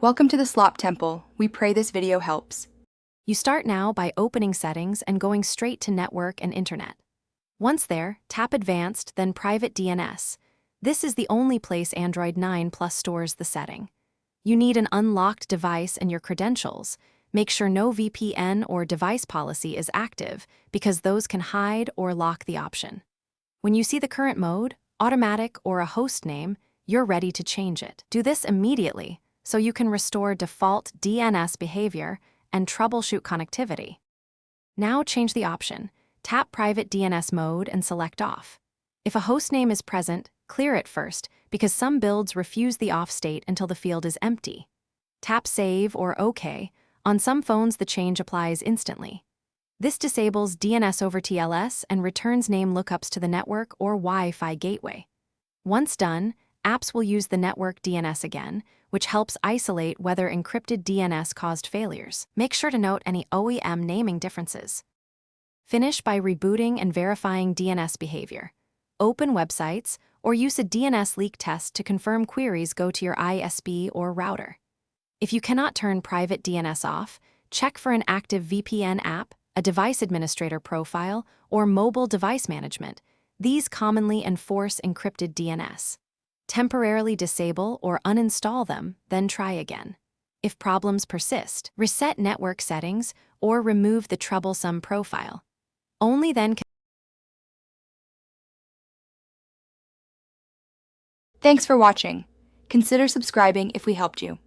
Welcome to the Slop Temple. We pray this video helps. You start now by opening Settings and going straight to Network and Internet. Once there, tap Advanced, then Private DNS. This is the only place Android 9 Plus stores the setting. You need an unlocked device and your credentials. Make sure no VPN or device policy is active because those can hide or lock the option. When you see the current mode, automatic or a host name, you're ready to change it. Do this immediately so you can restore default DNS behavior and troubleshoot connectivity. Now change the option. Tap Private DNS mode and select Off. If a hostname is present, clear it first because some builds refuse the off state until the field is empty. Tap Save or OK. On some phones, the change applies instantly. This disables DNS over TLS and returns name lookups to the network or Wi-Fi gateway. Once done, apps will use the network DNS again, which helps isolate whether encrypted DNS caused failures. Make sure to note any OEM naming differences. Finish by rebooting and verifying DNS behavior. Open websites or use a DNS leak test to confirm queries go to your ISP or router. If you cannot turn private DNS off, check for an active VPN app, a device administrator profile, or mobile device management. These commonly enforce encrypted DNS. Temporarily disable or uninstall them, then try again. If problems persist, reset network settings or remove the troublesome profile. Only then can. Thanks for watching. Consider subscribing if we helped you.